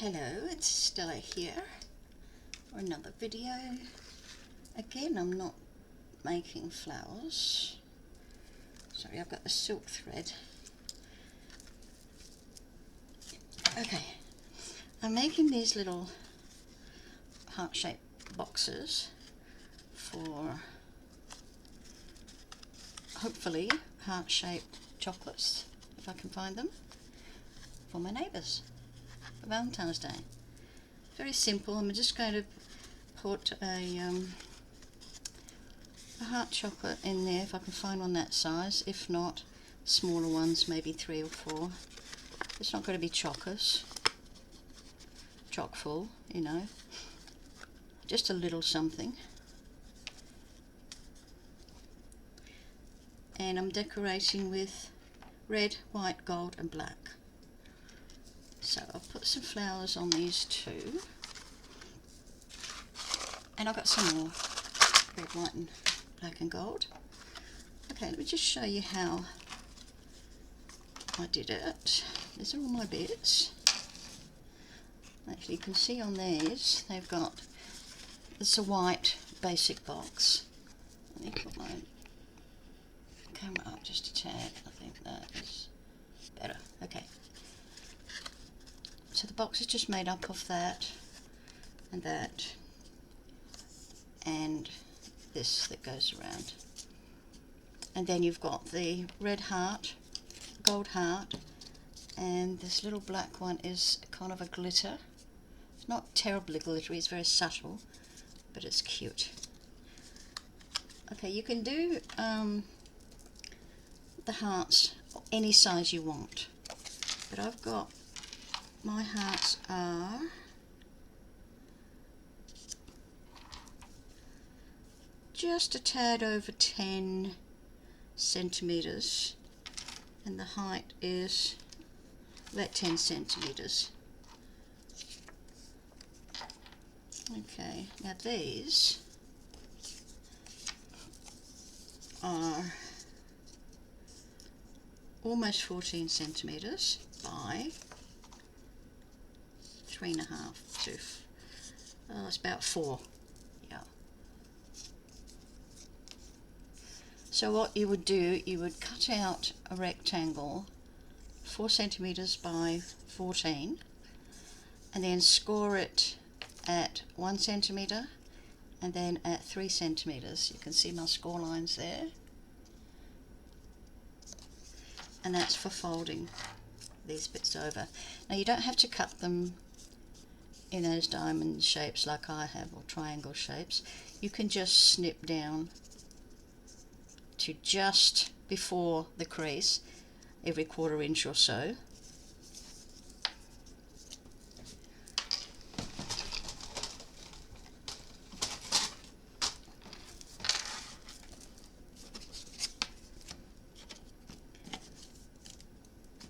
Hello, it's Stella here for another video. Again, I'm not making flowers. Sorry, I've got the silk thread. Okay, I'm making these little heart-shaped boxes for hopefully heart-shaped chocolates, if I can find them, for my neighbours for Valentine's Day. Very simple. I'm just going to put a heart chocolate in there if I can find one that size. If not, smaller ones, maybe 3 or 4. It's not going to be chock full, you know, just a little something. And I'm decorating with red, white, gold and black. So I'll put some flowers on these too. And I've got some more red, white and black and gold. Okay, let me just show you how I did it. These are all my bits. Actually, you can see on these, they've got, it's a white basic box. Let me put my camera up just a tad. I think that is better. Okay. So the box is just made up of that and this that goes around. And then you've got the red heart, gold heart, and this little black one is kind of a glitter. It's not terribly glittery, it's very subtle, but it's cute. Okay, you can do the hearts any size you want, but I've got, my hearts are just a tad over 10 centimeters, and the height is about 10 centimeters. Okay, now these are almost 14 centimeters by 3.5 to, it's about 4, yeah. So what you would do, you would cut out a rectangle 4 centimeters by 14 and then score it at 1 centimeter and then at 3 centimeters. You can see my score lines there, and that's for folding these bits over. Now you don't have to cut them in those diamond shapes like I have, or triangle shapes. You can just snip down to just before the crease every 1/4 inch or so.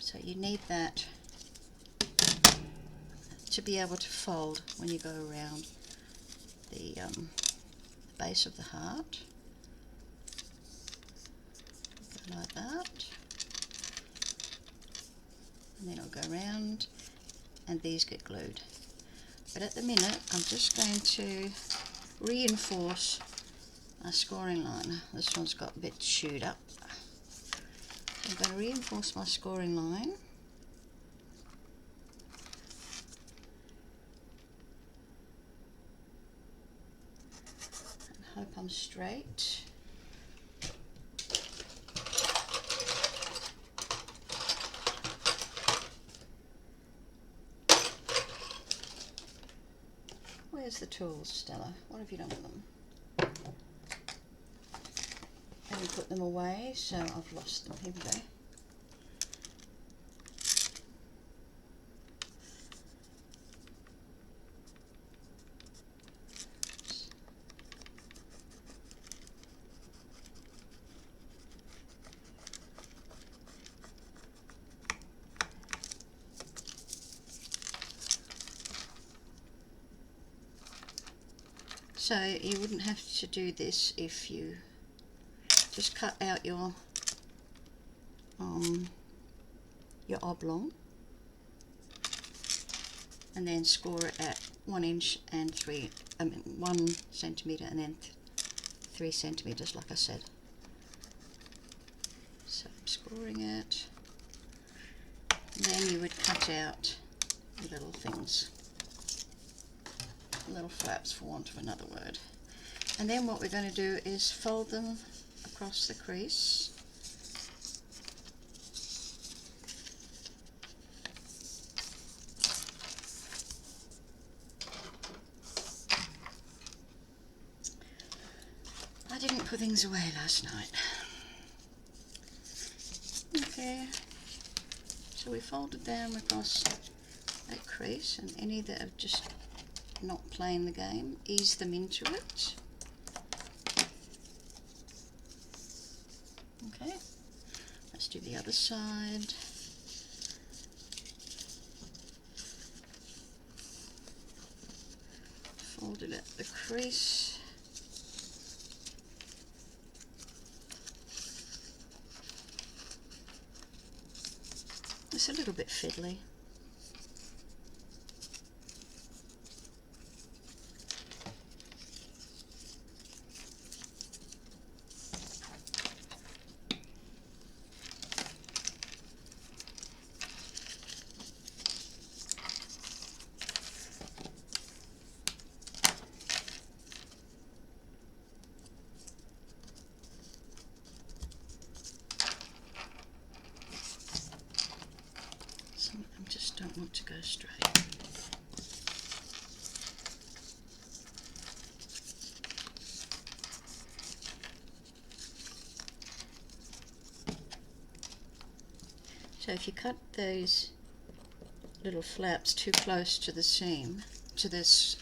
So you need that to be able to fold when you go around the base of the heart, like that, and then I'll go around and these get glued. But at the minute I'm just going to reinforce my scoring line. This one's got a bit chewed up. I'm going to reinforce my scoring line. Hope I'm straight. Where's the tools, Stella? What have you done with them? I haven't put them away, so I've lost them. Here we go. So you wouldn't have to do this if you just cut out your oblong and then score it at 1 inch and 1 centimetre and then 3 centimetres, like I said. So I'm scoring it, and then you would cut out the little things, little flaps for want of another word. And then what we're going to do is fold them across the crease. I didn't put things away last night. Okay, so we folded them across that crease, and any that are just not playing the game, ease them into it. Okay, let's do the other side. Fold it at the crease. It's a little bit fiddly. I just don't want to go straight. So if you cut those little flaps too close to the seam, to this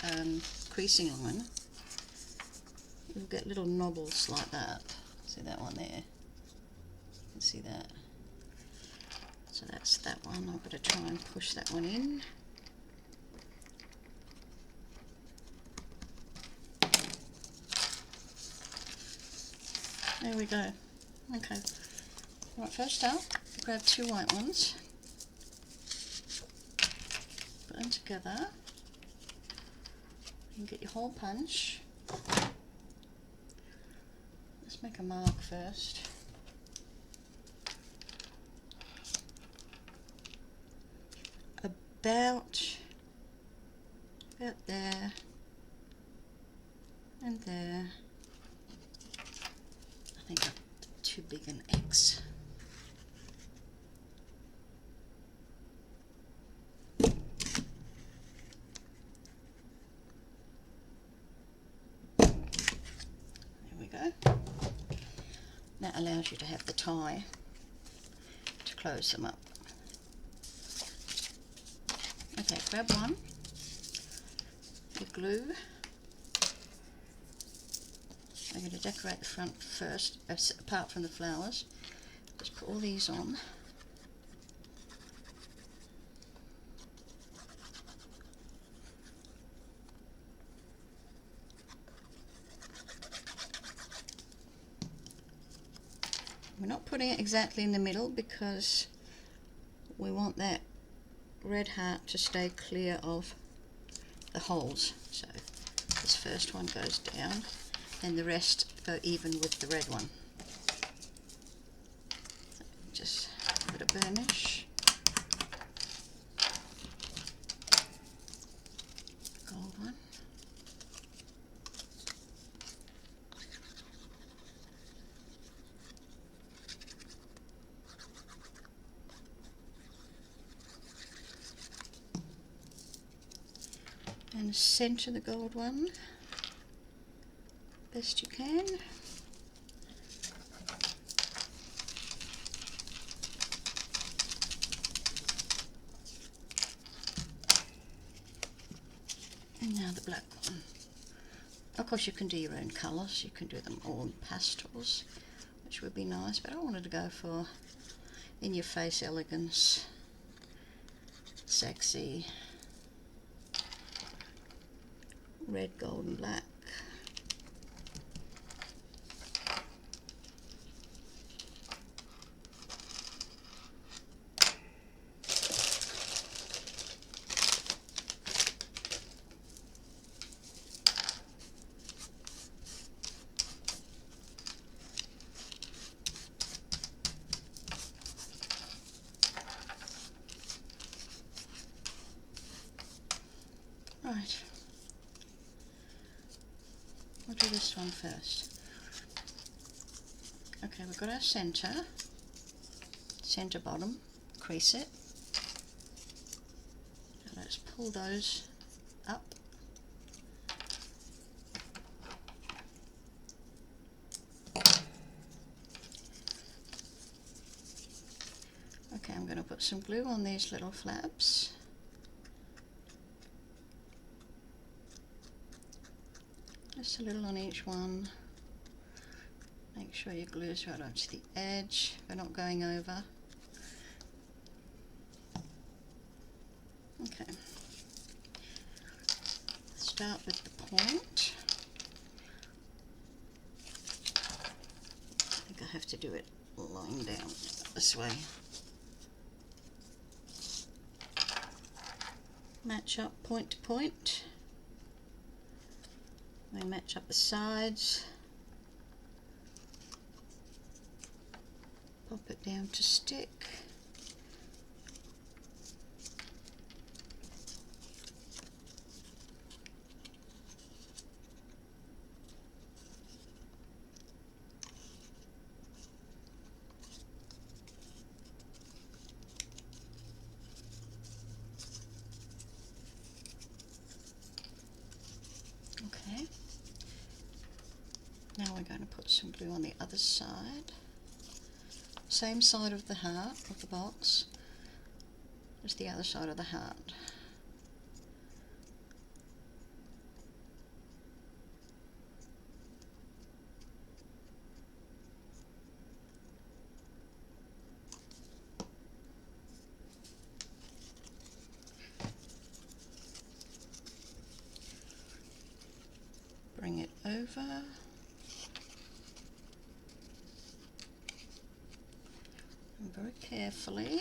creasing line, you'll get little knobbles like that. See that one there? You can see that. So that's that one. I've got to try and push that one in. There we go. Okay. Right, first up, grab 2 white ones, put them together, and get your hole punch. Let's make a mark first. About there and there. I think I'm too big an X. There we go. That allows you to have the tie to close them up. Okay, grab one, your glue. I'm going to decorate the front first, apart from the flowers. Just put all these on. We're not putting it exactly in the middle because we want that red heart to stay clear of the holes. So this first one goes down and the rest go even with the red one. Just a bit of burnish. Gold one. And center the gold one best you can. And now the black one. Of course you can do your own colours, you can do them all in pastels, which would be nice, but I wanted to go for in your face elegance, sexy, red, gold and black. Right, we'll do this one first. Okay, we've got our centre bottom, crease it. Now let's pull those up. Okay, I'm going to put some glue on these little flaps. Just a little on each one. Make sure your glue is right onto the edge. We're not going over. Okay. Start with the point. I think I have to do it lying down this way. Match up point to point. Then match up the sides. Pop it down to stick. Okay. Now we're going to put some glue on the other side. Same side of the heart of the box as the other side of the heart. Bring it over. And very carefully. You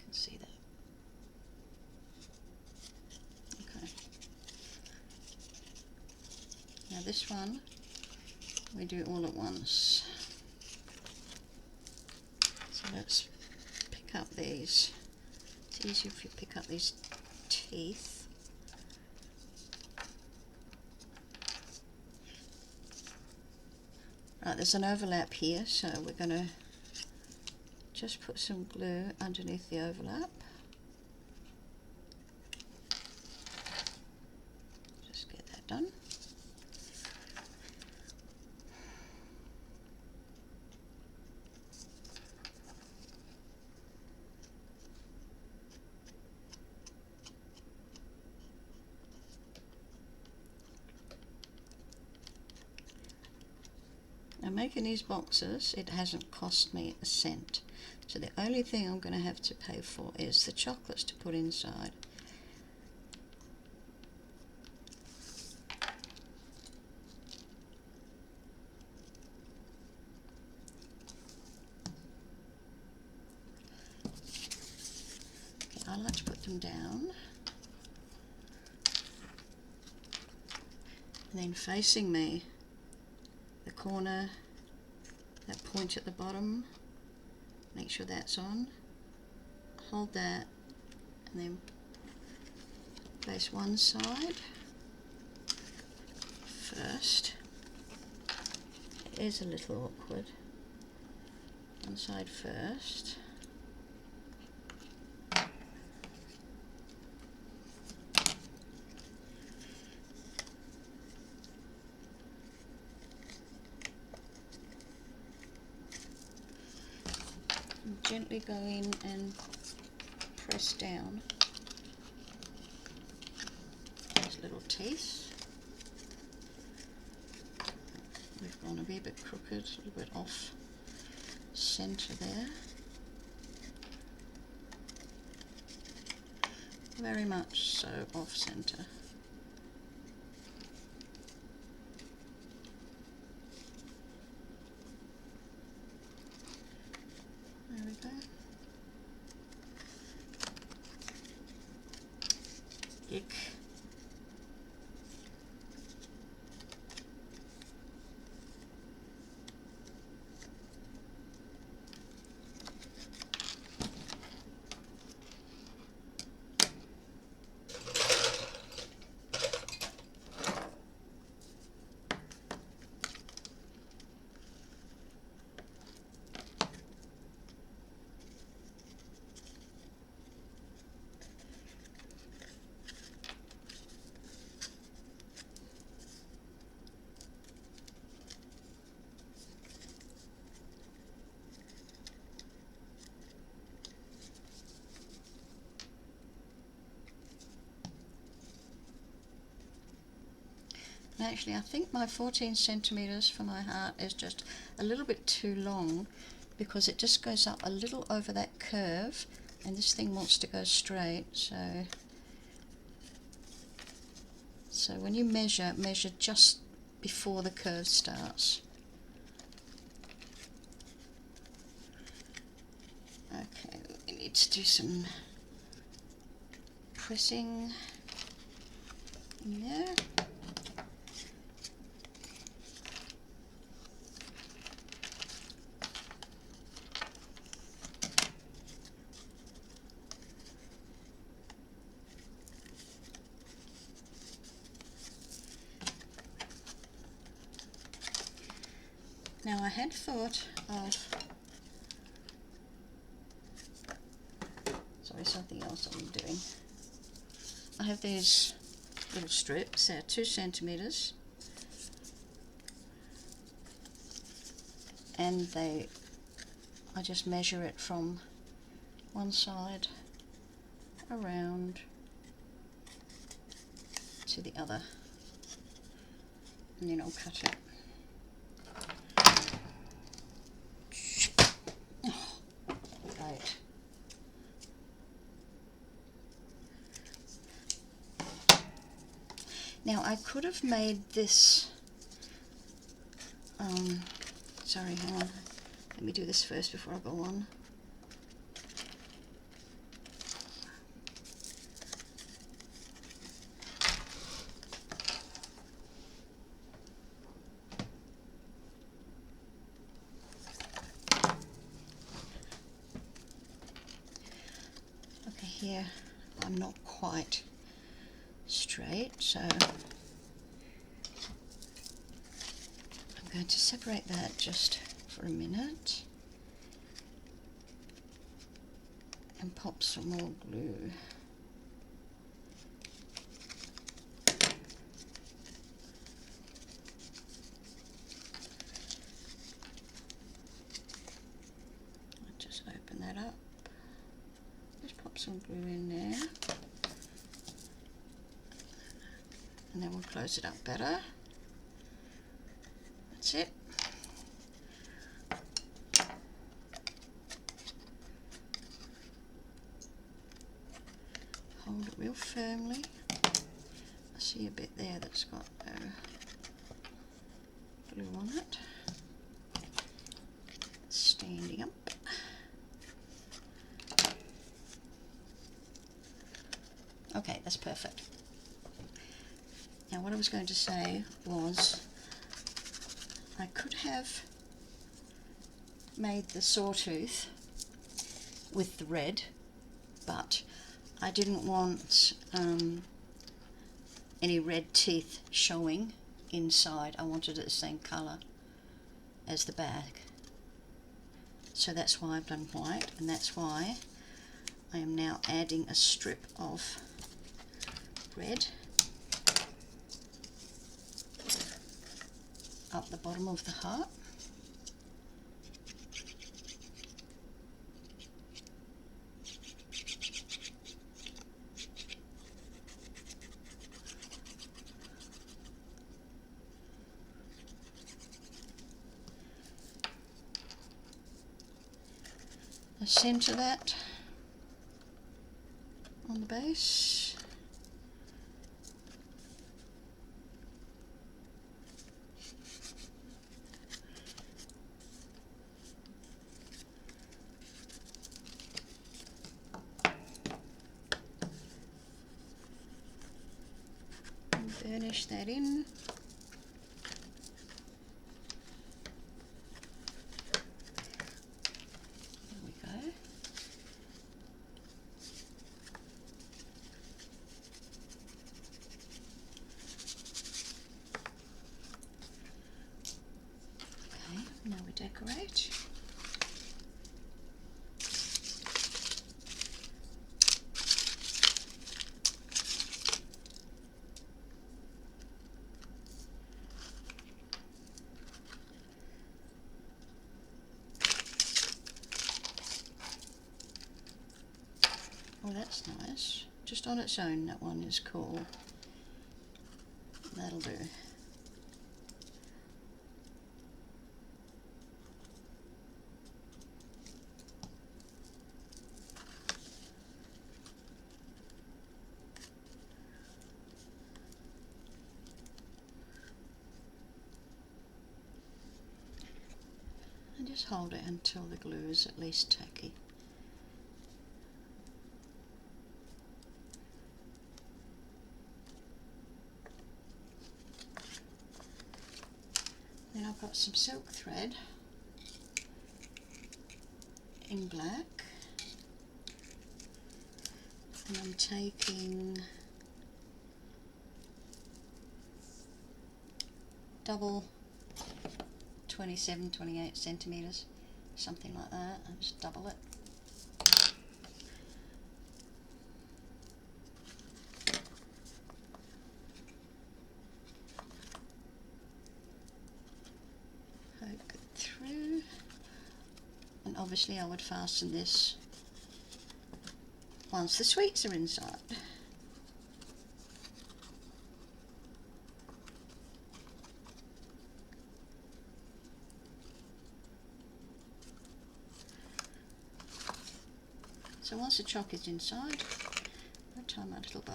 can see that. Okay. Now this one we do all at once. So let's pick up these. It's easier if you pick up these teeth. Right, there's an overlap here, so we're going to just put some glue underneath the overlap. Just get that done. Now making these boxes, it hasn't cost me a cent. So the only thing I'm going to have to pay for is the chocolates to put inside. Okay, I like to put them down. And then facing me, the corner, that point at the bottom, make sure that's on, hold that, and then place one side first. It is a little awkward. One side first. Gently go in and press down those little teeth. We've gone a wee bit crooked, a little bit off centre there. Very much so off centre. There we go. big. Actually, I think my 14 centimeters for my heart is just a little bit too long, because it just goes up a little over that curve, and this thing wants to go straight. So when you measure just before the curve starts. Okay, we need to do some pressing in there. Now I had thought of, sorry, something else I'm doing. I have these little strips, they're 2 centimeters, and I just measure it from one side around to the other, and then I'll cut it. Right. Now I could have made this, sorry, hang on, let me do this first before I go on. Okay, here I'm not quite straight, so I'm going to separate that just for a minute and pop some more glue. I'll just open that up, just pop some glue in there, and then we'll close it up better. That's it. Hold it real firmly. I see a bit there that's got glue on it. Standing up. Okay, that's perfect. Now what I was going to say was, I could have made the sawtooth with the red, but I didn't want any red teeth showing inside. I wanted it the same colour as the back. So that's why I've done white, and that's why I am now adding a strip of red up the bottom of the heart. I centre that on the base. finish that in. There we go. Okay, now we decorate. Oh, that's nice. Just on its own, that one is cool. That'll do. And just hold it until the glue is at least tacky. Then I've got some silk thread in black, and I'm taking double 27-28 centimeters, something like that. I just double it. Poke it through, and obviously I would fasten this once the sweets are inside. So once the choc is inside, I'll tie my little bow.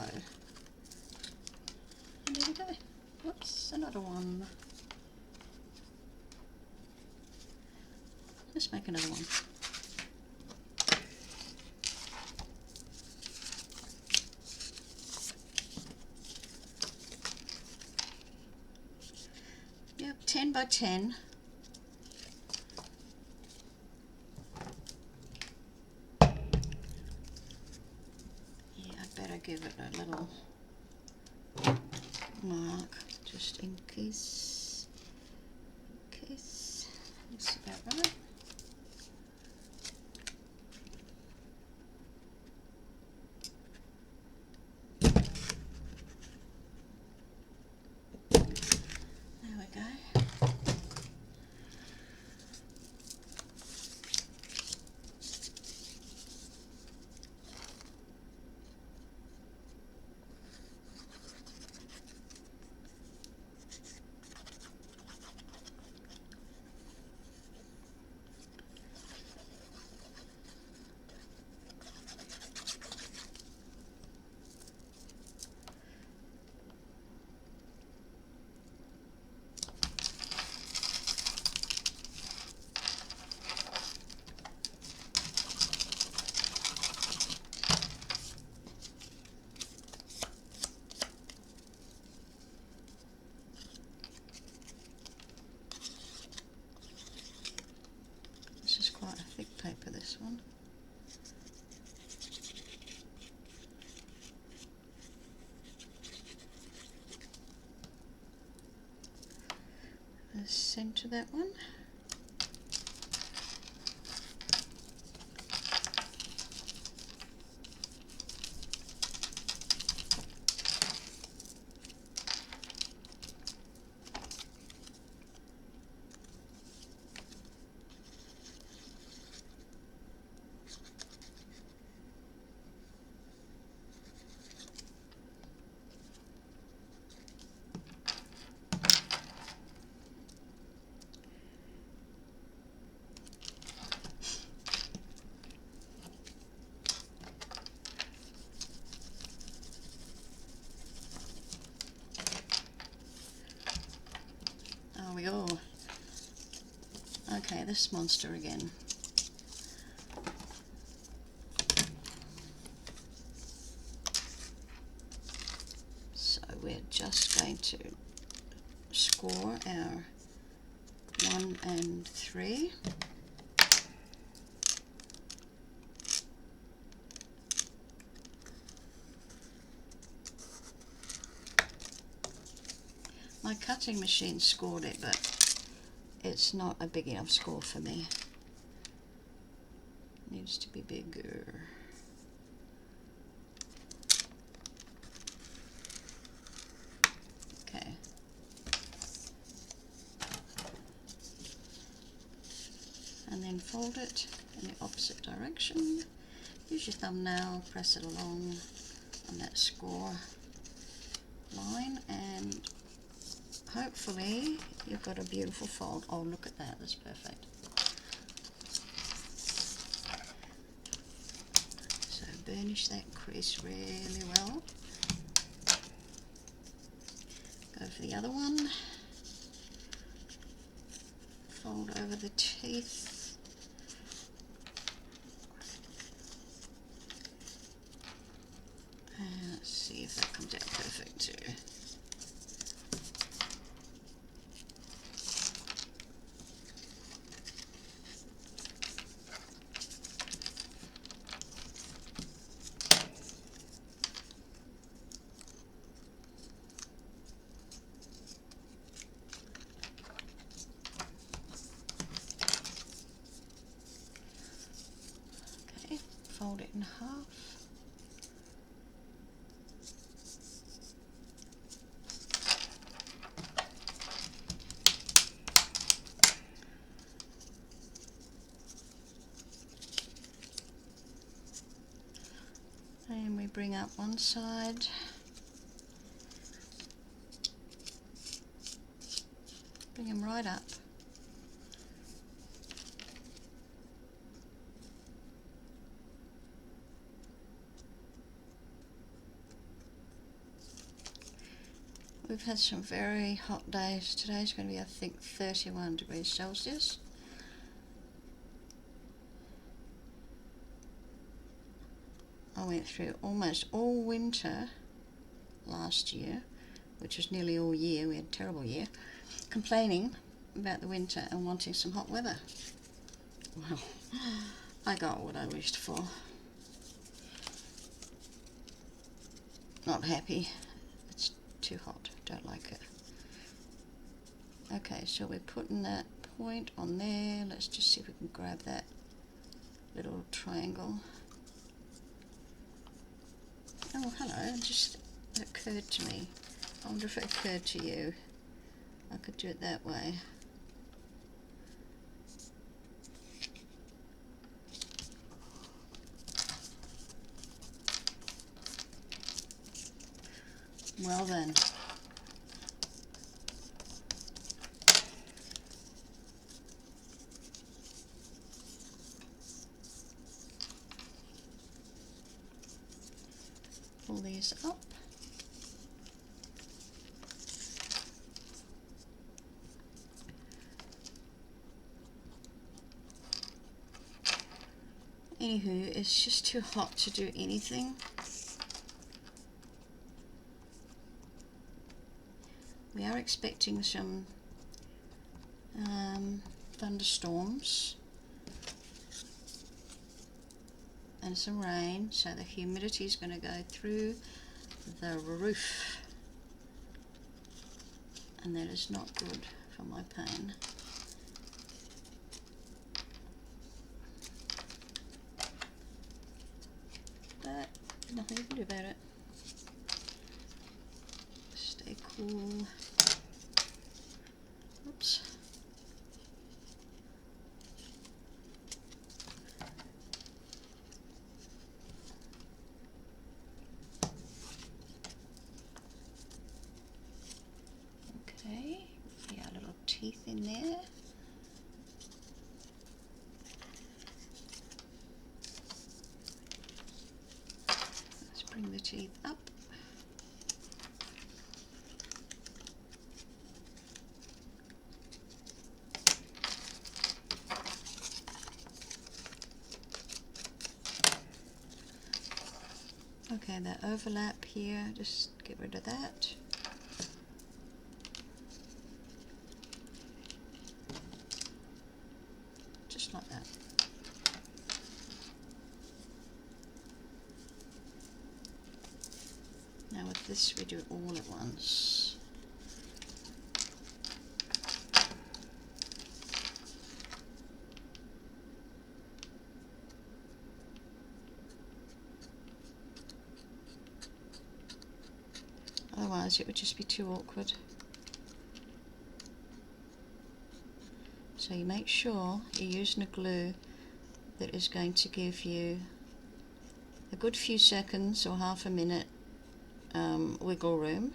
And there we go. Whoops, another one. Let's make another one. Yep, 10 by 10. Give it a little mark just in case. That's about right. There we go. Quite a thick paper, this one. Let's center that one. Oh, we go. Okay, this monster again. So we're just just going to score our 1 and 3. My cutting machine scored it, but it's not a big enough score for me. It needs to be bigger. Okay. And then fold it in the opposite direction. Use your thumbnail, press it along on that score line, and hopefully you've got a beautiful fold. Oh, look at that, that's perfect. So burnish that crease really well. Go for the other one. Fold over the teeth. And let's see if that comes out perfect too. Okay, fold it in half. And we bring up one side. Bring them right up. We've had some very hot days. Today's going to be, I think, 31 degrees Celsius. I went through almost all winter last year, which was nearly all year, we had a terrible year, complaining about the winter and wanting some hot weather. Well, I got what I wished for. Not happy. It's too hot, don't like it. Okay, so we're putting that point on there. Let's just see if we can grab that little triangle. Oh, hello, it just occurred to me. I wonder if it occurred to you. I could do it that way. Well then. Pull these up. Anywho, it's just too hot to do anything. We are expecting some thunderstorms and some rain, so the humidity is going to go through the roof, and that is not good for my pain. But nothing you can do about it. Stay cool. Oops. Okay, see our little teeth in there. Let's bring the teeth up. Okay, that overlap here, just get rid of that. Now with this we do it all at once. Otherwise it would just be too awkward. So you make sure you're using a glue that is going to give you a good few seconds or half a minute wiggle room.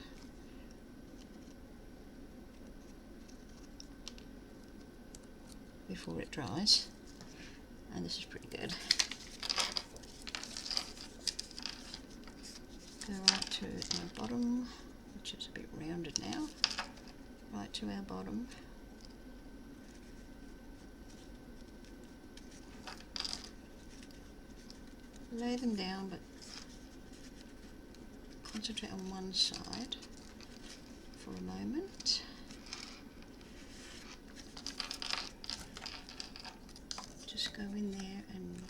Before it dries, and this is pretty good. Go right to our bottom, which is a bit rounded now, right to our bottom. Lay them down, but concentrate on one side for a moment. Just go in there and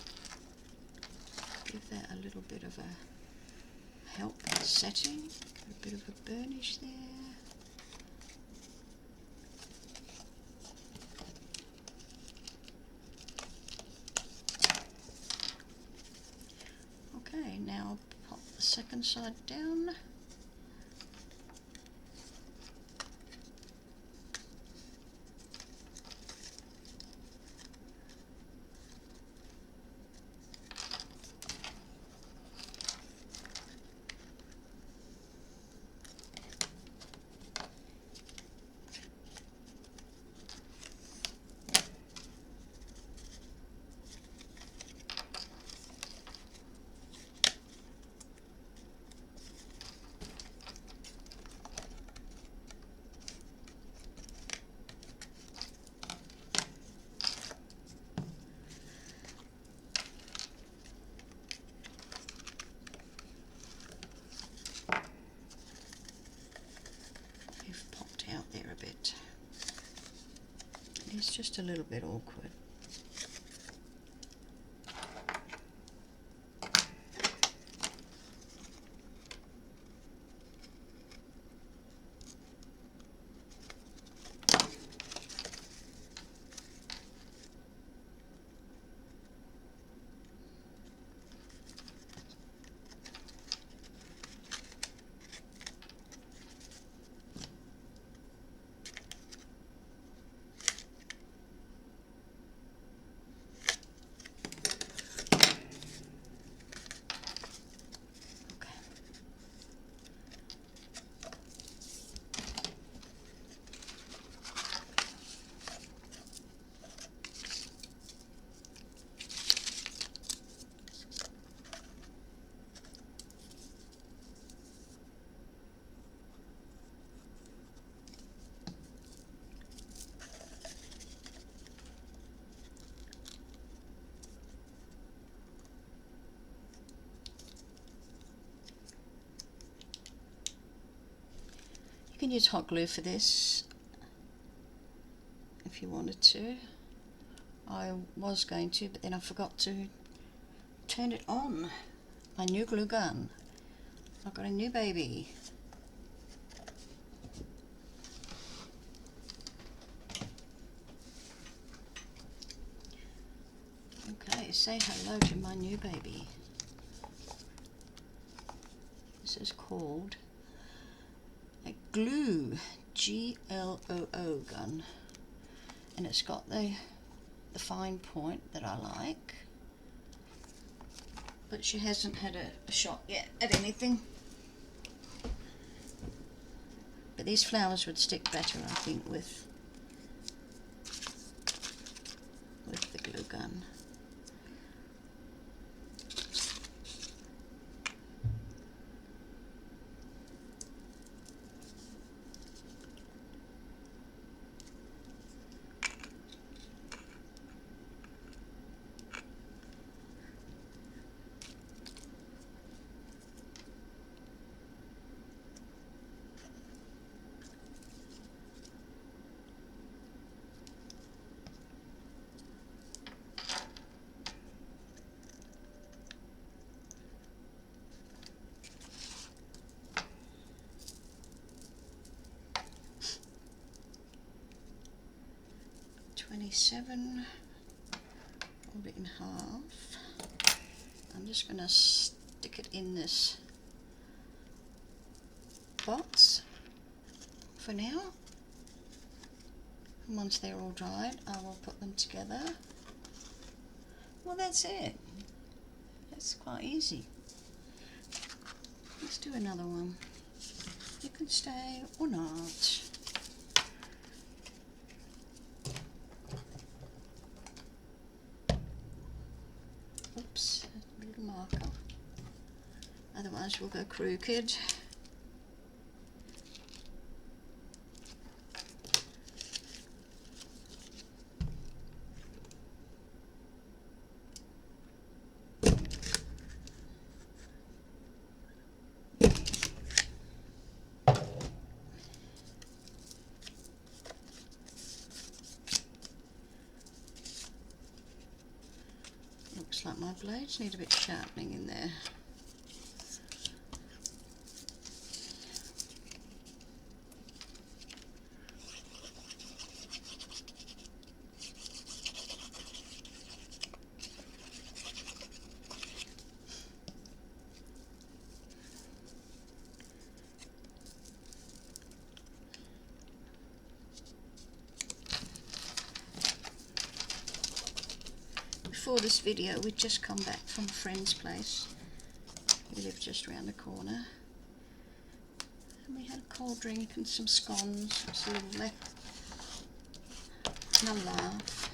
give that a little bit of a help setting. A bit of a burnish there. Okay, now pop the second side down. Out there a bit. It's just a little bit awkward. You can use hot glue for this if you wanted to. I was going to, but then I forgot to turn it on. My new glue gun. I've got a new baby. Okay, say hello to my new baby. This is called a glue, G-L-O-O gun, and it's got the fine point that I like, but she hasn't had a shot yet at anything. But these flowers would stick better, I think, with the glue gun. 27, fold it in half. I'm just going to stick it in this box for now. And once they're all dried, I will put them together. Well, that's it. That's quite easy. Let's do another one. You can stay or not. Oops, a little marker. Otherwise we'll go crooked. Looks like my blades need a bit sharpening in there. Before this video, we'd just come back from a friend's place. We lived just around the corner. And we had a cold drink and some scones. It was lovely. And a laugh.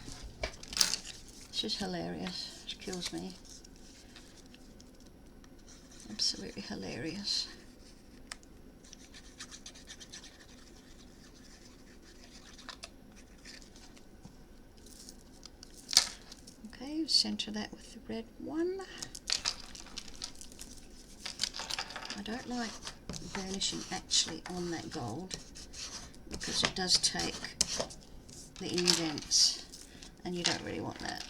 It's just hilarious. It kills me. Absolutely hilarious. Okay, centre that with the red one. I don't like burnishing actually on that gold because it does take the indents and you don't really want that.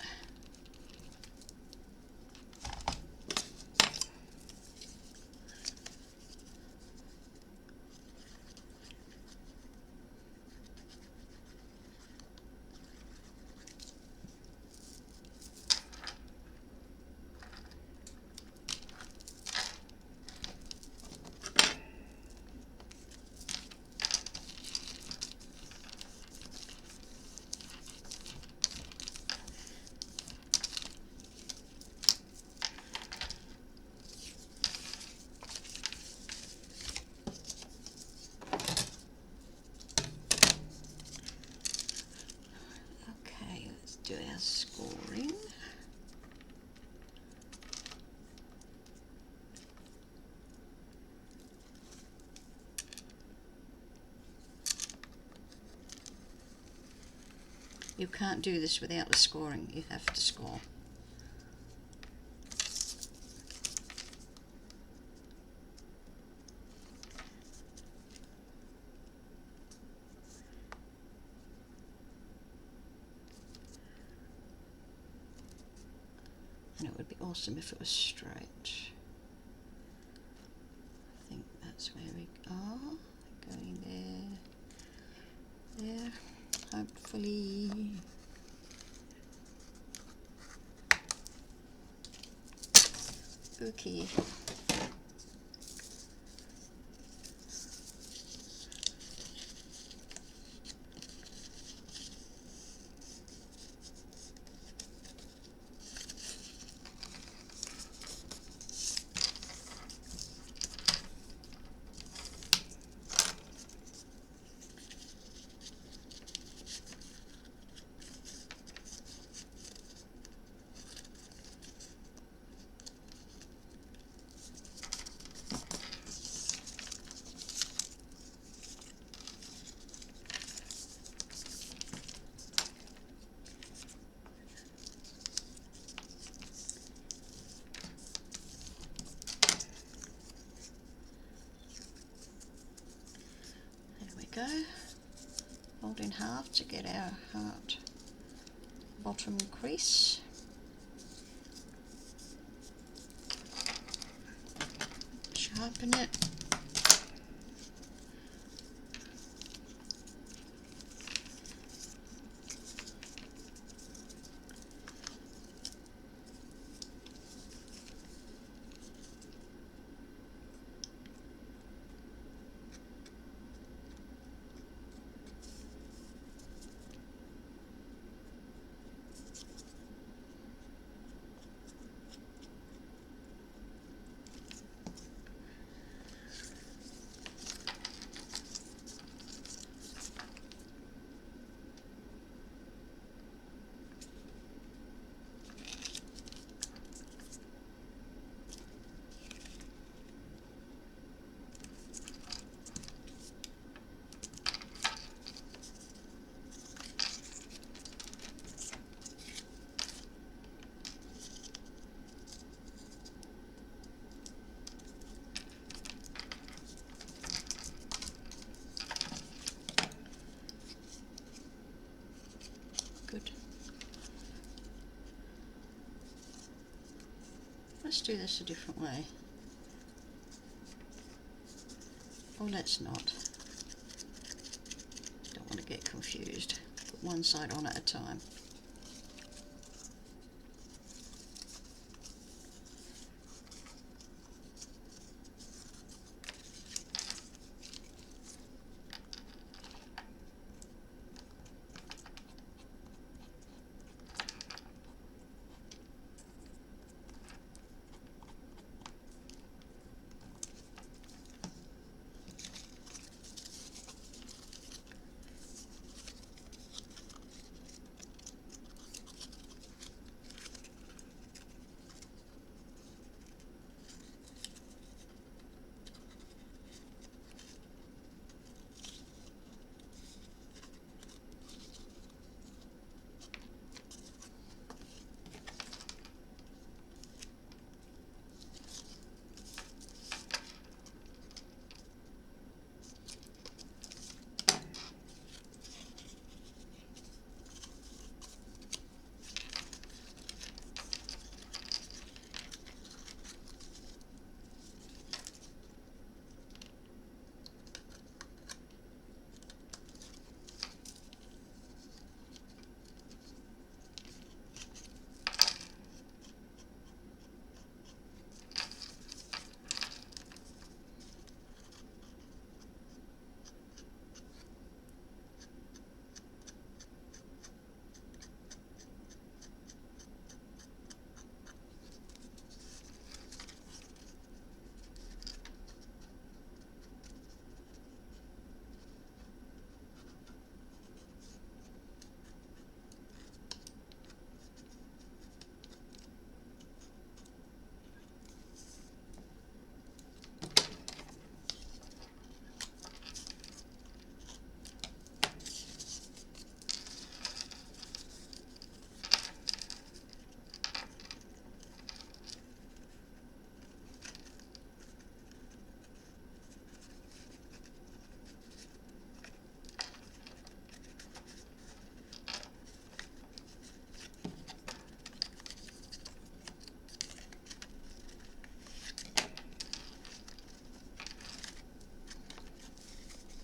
Do our scoring. You can't do this without the scoring, you have to score. And it would be awesome if it was straight. I think that's where we are. Going there. There. Hopefully. Okay. Go, fold in half to get our heart bottom crease. Sharpen it. Let's do this a different way. Or let's not. Don't want to get confused. Put one side on at a time.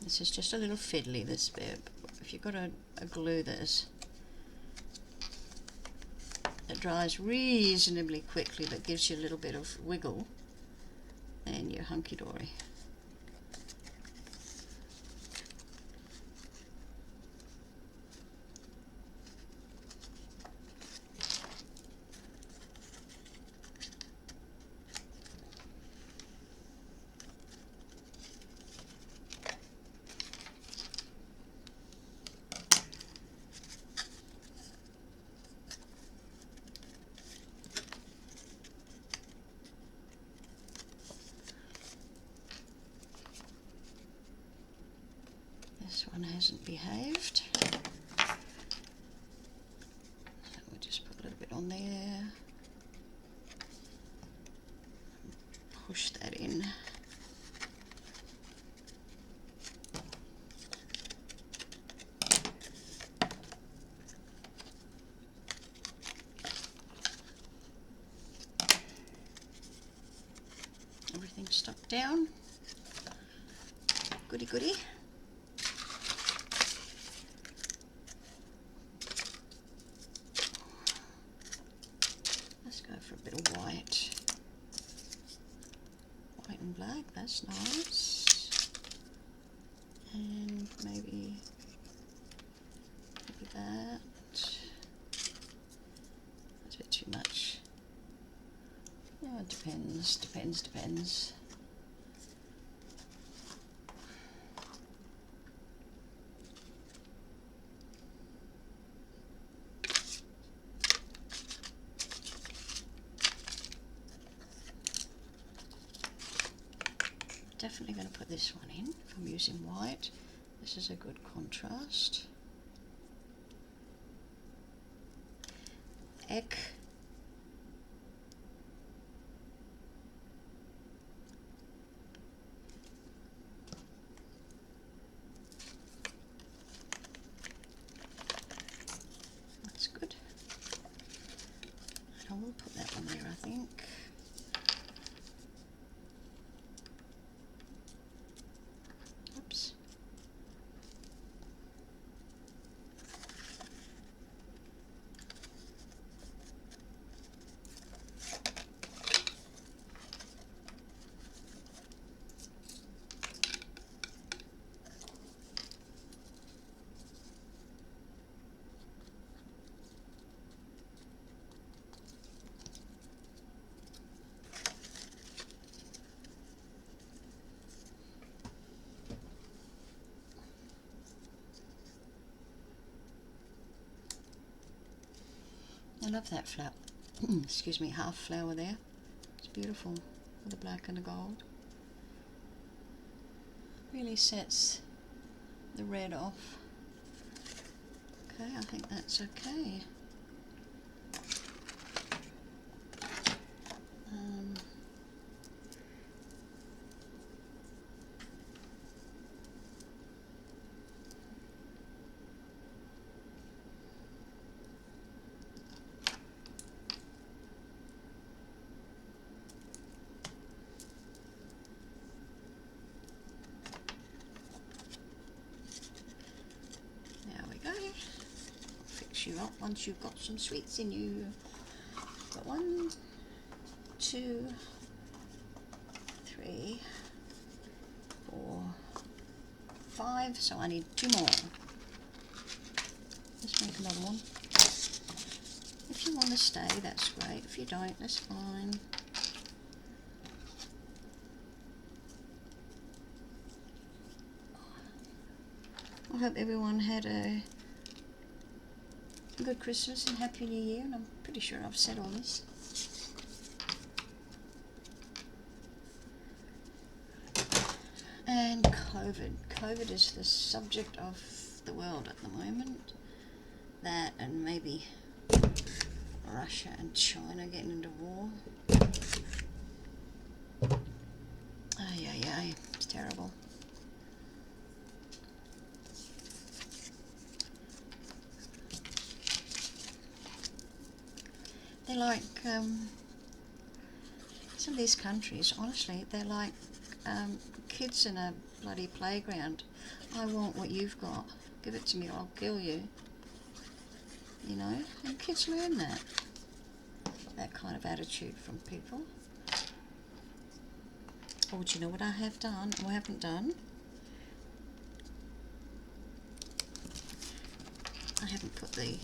This is just a little fiddly, this bit. If you've got a glue that dries reasonably quickly but gives you a little bit of wiggle, then you're hunky-dory. This one hasn't behaved. So we'll just put a little bit on there. Push that in. Everything's stuck down. Goody goody. Let's go for a bit of white. White and black, that's nice. And maybe that. That's a bit too much. Yeah, it depends. Definitely going to put this one in if I'm using white. This is a good contrast. Egg. That's good. And I will put that one there, I think. love that flower. Excuse me, half flower there. It's beautiful with the black and the gold. Really sets the red off. Okay, I think that's okay. You up once you've got some sweets in you. Got 1, 2, 3, 4, 5. So I need 2 more. Let's make another one. If you want to stay, that's great. If you don't, that's fine. I hope everyone had a good Christmas and Happy New Year, and I'm pretty sure I've said all this. And COVID. COVID is the subject of the world at the moment. That and maybe Russia and China getting into war. Ay, ay, ay. It's terrible. They're like, some of these countries, honestly, they're like kids in a bloody playground. I want what you've got. Give it to me or I'll kill you. You know, and kids learn that. That kind of attitude from people. Oh, do you know what I have done or haven't done? I haven't put the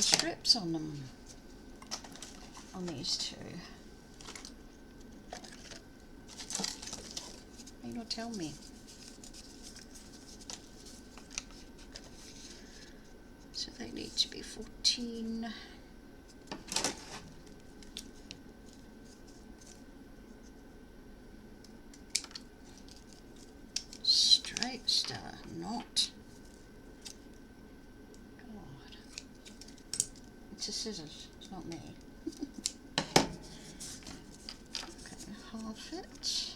strips on them, on these two. You don't tell me. So they need to be 14. Straight star, not. It's a scissors, it's not me. Okay, half it.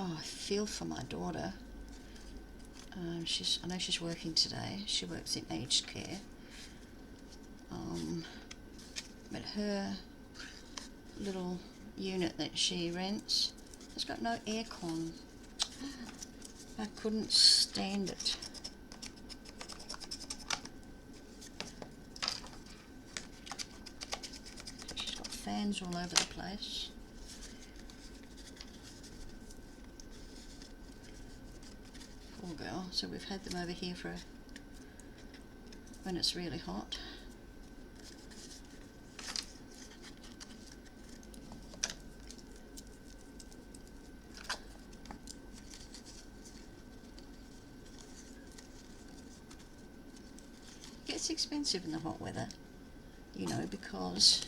Oh, I feel for my daughter. I know she's working today. She works in aged care. But her little unit that she rents has got no aircon. I couldn't stand it. She's got fans all over the place. Poor girl. So we've had them over here for when it's really hot. It's expensive in the hot weather, you know, because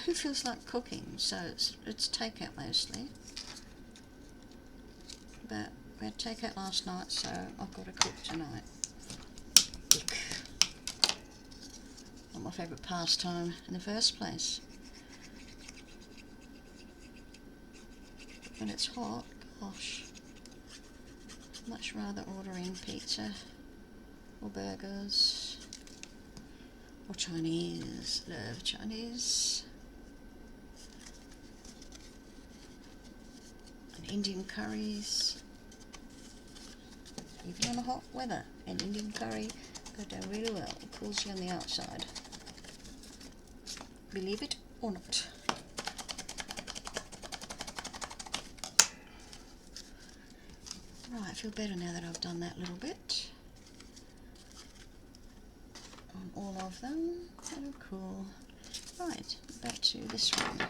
who feels like cooking? So it's takeout mostly. But we had takeout last night, so I've got to cook tonight. Ick. Not my favourite pastime in the first place. When it's hot, gosh, I'd much rather order in pizza or burgers or Chinese. Love Chinese. And Indian curries. Even on a hot weather, an Indian curry goes down really well. It cools you on the outside. Believe it or not. Right, I feel better now that I've done that little bit on all of them. Oh, cool. Right, back to this one.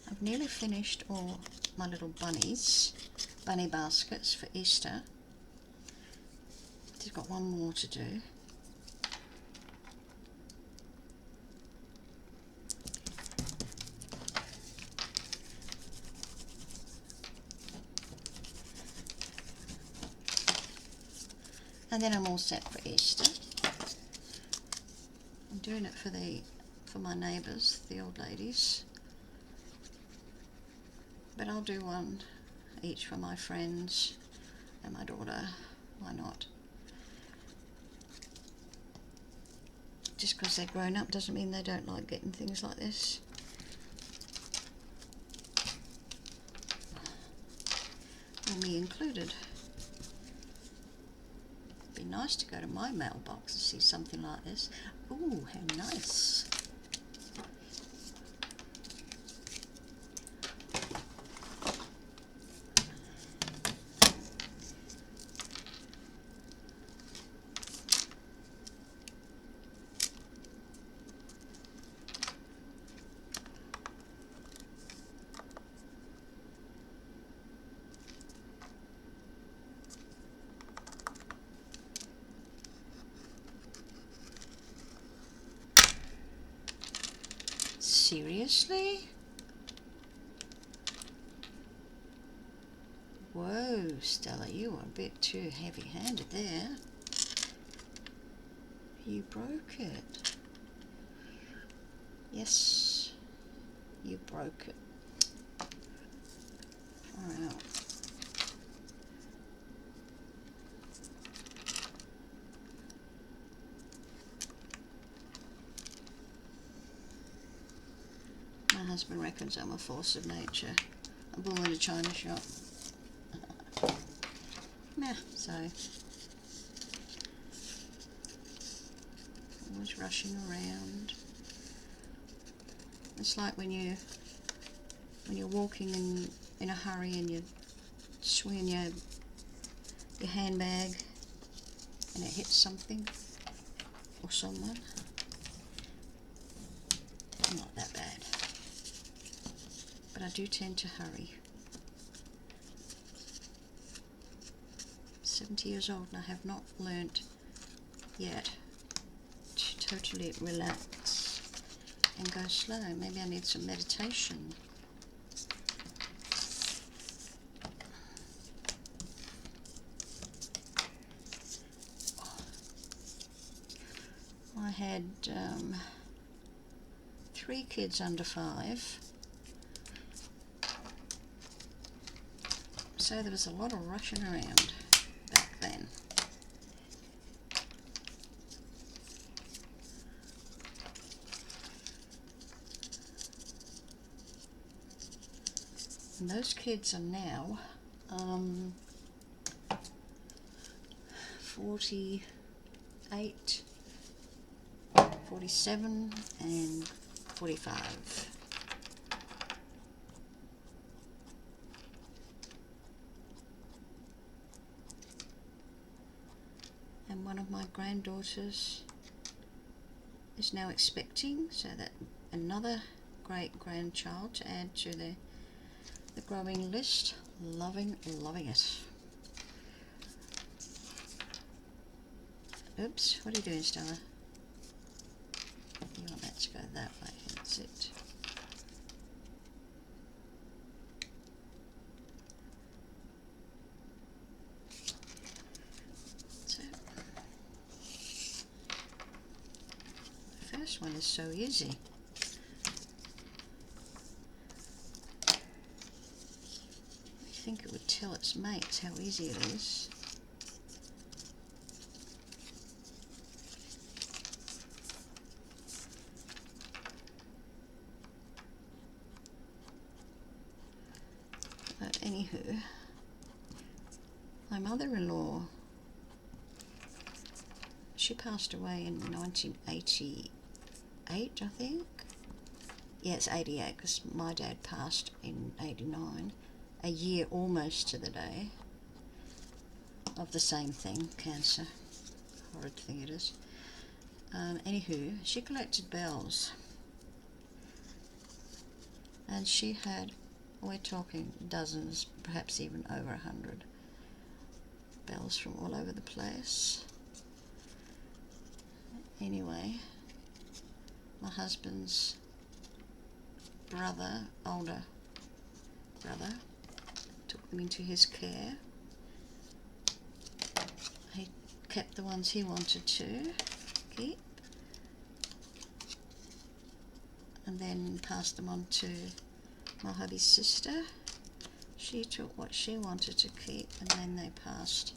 I've nearly finished all my little bunny baskets for Easter. I've got one more to do. And then I'm all set for Easter. I'm doing it for my neighbours, the old ladies. But I'll do one each for my friends and my daughter. Why not? Just because they're grown up doesn't mean they don't like getting things like this. Or me included. It'd be nice to go to my mailbox and see something like this. Ooh, how nice. Seriously? Whoa, Stella, you were a bit too heavy-handed there. You broke it. Yes, you broke it. Far out. My husband reckons I'm a force of nature. A bull in a china shop. Nah, so always rushing around. It's like when you're walking in a hurry and you're swinging your handbag and it hits something or someone. Not that bad, but I do tend to hurry. 70 years old and I have not learnt yet to totally relax and go slow. Maybe I need some meditation. I had 3 kids under 5, so there was a lot of rushing around back then. And those kids are now 48, 47 and 45. And one of my granddaughters is now expecting, so that another great grandchild to add to the growing list. Loving it. Oops, what are you doing, Stella? You want that to go that way, that's it. So, the first one is so easy. I think it would tell its mates how easy it is. But anywho, My mother-in-law, she passed away in 1988, I think. Yeah, it's 88 because my dad passed in 89, a year almost to the day of the same thing, cancer. Horrid thing it is. Anywho, she collected bells, and she had, we're talking dozens, perhaps even over 100 bells from all over the place. Anyway, my husband's brother, older brother, took them into his care. He kept the ones he wanted to keep, and then passed them on to my hubby's sister. She took what she wanted to keep, and then they passed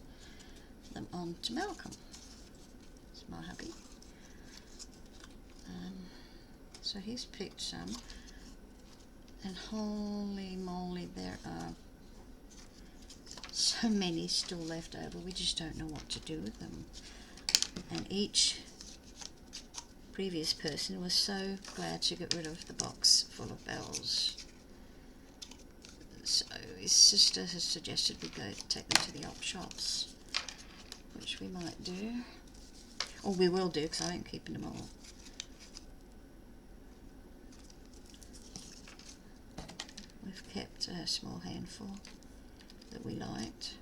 them on to Malcolm. It's my hubby. So he's picked some, and holy moly, there are so many still left over. We just don't know what to do with them. And each previous person was so glad to get rid of the box full of bells. So his sister has suggested we go take them to the op shops, which we might do, or we will do, because I ain't keeping them all. We've kept a small handful that we liked.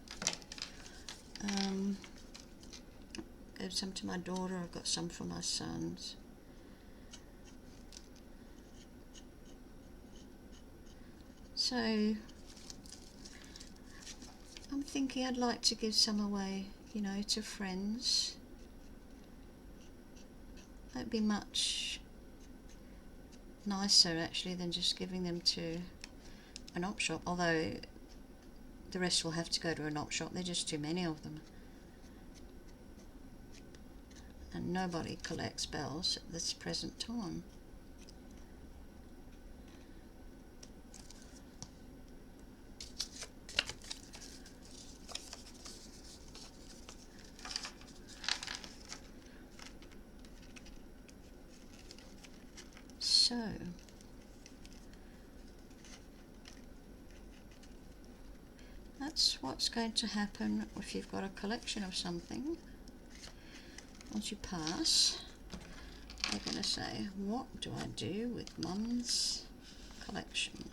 Gave some to my daughter. I've got some for my sons. So I'm thinking I'd like to give some away, you know, to friends. That'd be much nicer actually than just giving them to an op shop, although the rest will have to go to an op shop. There are just too many of them, and nobody collects bells at this present time. So that's what's going to happen if you've got a collection of something. Once you pass, they're going to say, what do I do with Mum's collection?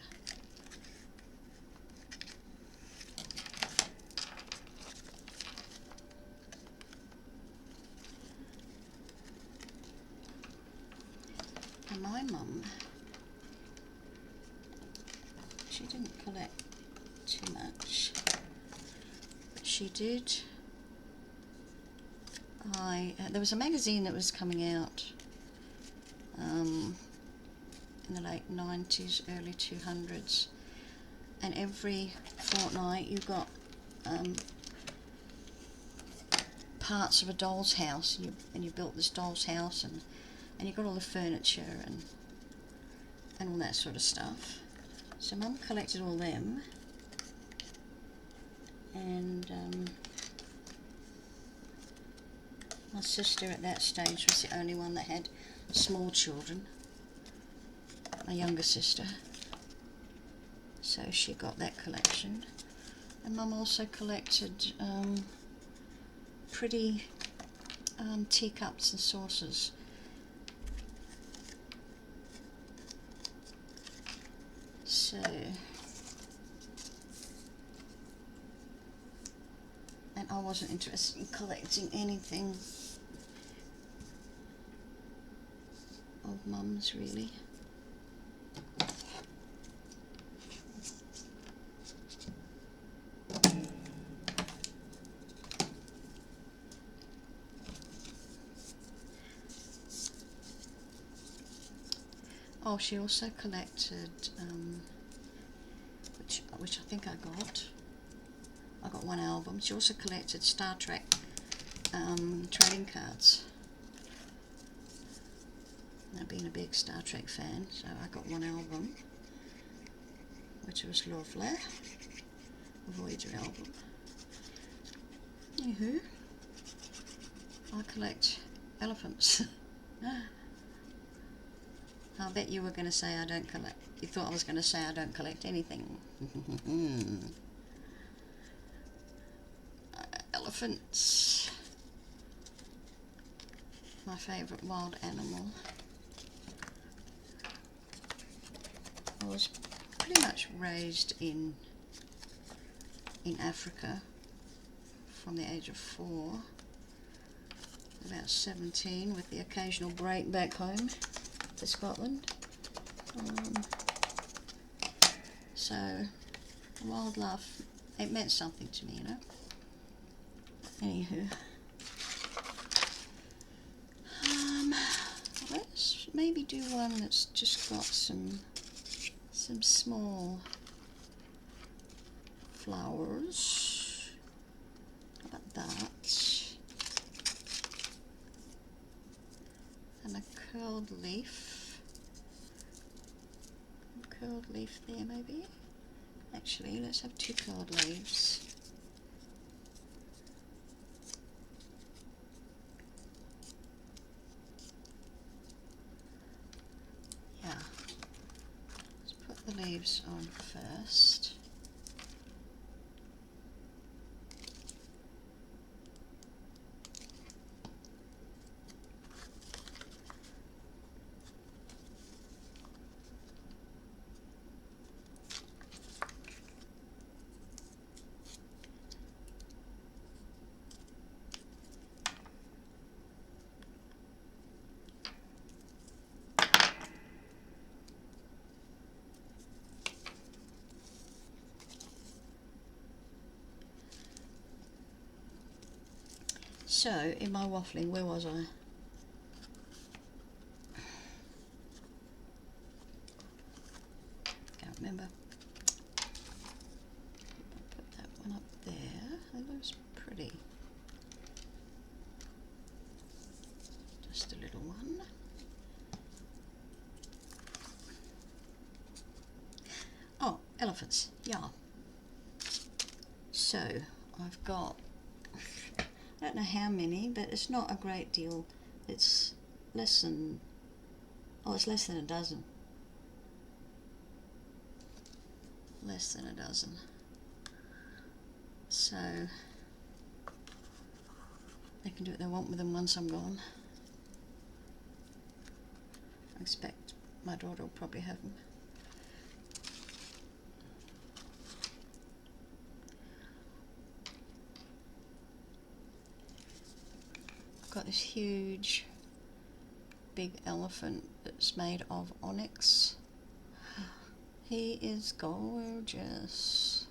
And my mum, she didn't collect too much, but she did. There was a magazine that was coming out in the late 90s, early 200s, and every fortnight you got parts of a doll's house, and you built this doll's house, and you got all the furniture and all that sort of stuff. So Mum collected all them, and my sister at that stage was the only one that had small children, my younger sister, so she got that collection. And Mum also collected pretty teacups and saucers. So, and I wasn't interested in collecting anything of Mum's really. Oh, she also collected, which I think I got one album. She also collected Star Trek trading cards. Now, being a big Star Trek fan, so I got one album, which was lovely, a Voyager album. Anywho, I collect elephants. I bet you were going to say I don't collect. You thought I was going to say I don't collect anything. Elephants. My favourite wild animal. I was pretty much raised in Africa from the age of 4, about 17, with the occasional break back home to Scotland. So wildlife, it meant something to me, you know. Anywho, let's maybe do one that's just got some small flowers. How about that? And a curled leaf. Curled leaf there maybe. Actually, let's have 2 curled leaves. Yeah. Let's put the leaves on first. So, in my waffling, where was I? Can't remember. I'll put that one up there. That looks pretty. Just a little one. Oh, elephants. Yeah. So, I've got, I don't know how many, but it's not a great deal. It's less than, it's less than a dozen. Less than a dozen. So, they can do what they want with them once I'm gone. I expect my daughter will probably have them. Got this huge big elephant that's made of onyx. He is gorgeous,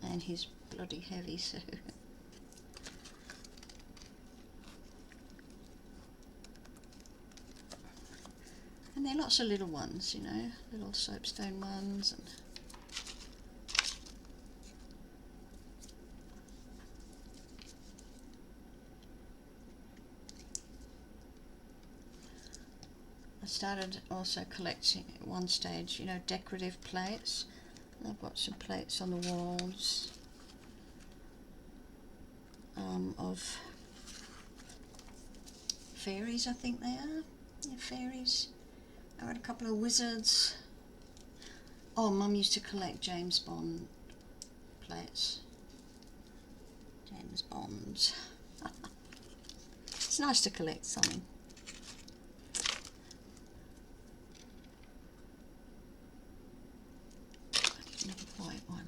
and he's bloody heavy, so and there are lots of little ones, you know, little soapstone ones, and I started also collecting at one stage, you know, decorative plates. And I've got some plates on the walls of fairies, I think they are. Yeah, fairies. I got a couple of wizards. Oh, Mum used to collect James Bond plates. James Bonds. It's nice to collect something. Another white one.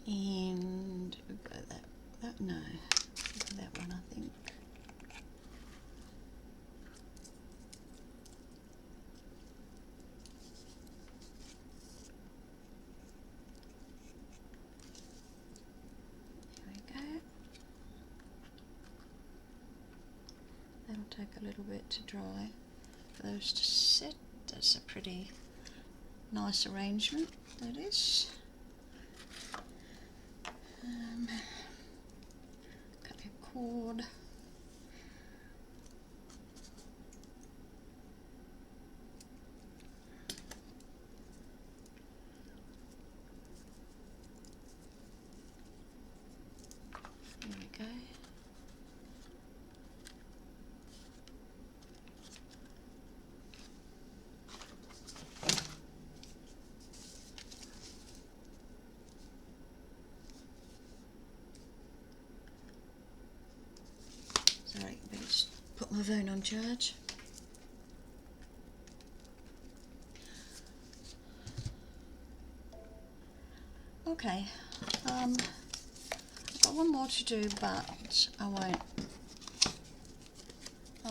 And we've got that no, that one I think. There we go. That'll take a little bit to dry for those to sit. That's a pretty nice arrangement, that is. Cut a cord. There we go. Sorry, I better just put my phone on charge. Okay, I've got one more to do, but I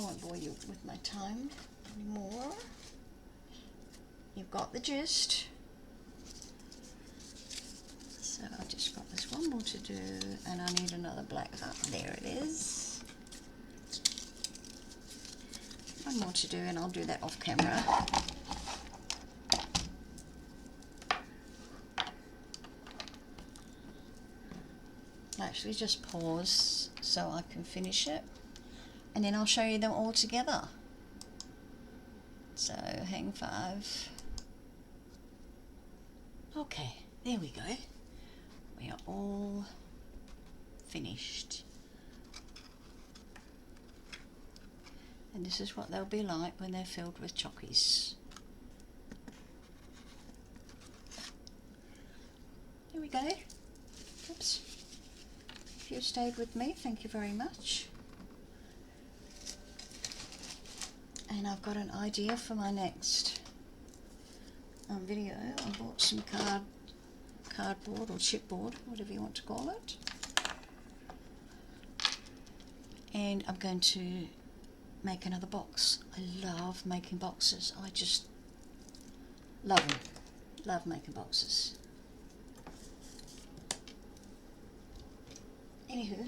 won't bore you with my time anymore. You've got the gist. So I've just got this one more to do, and I need another black heart. There it is. One more to do, and I'll do that off camera. I'll actually just pause so I can finish it, and then I'll show you them all together. So hang 5. Okay, there we go. We are all finished. And this is what they'll be like when they're filled with chockies. Here we go. Oops. If you stayed with me, thank you very much. And I've got an idea for my next video. I bought some cardboard or chipboard, whatever you want to call it. And I'm going to make another box. I love making boxes. I just love them. Love making boxes. Anywho,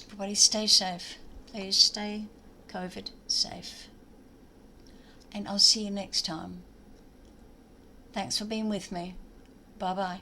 everybody stay safe. Please stay COVID safe. And I'll see you next time. Thanks for being with me. Bye bye.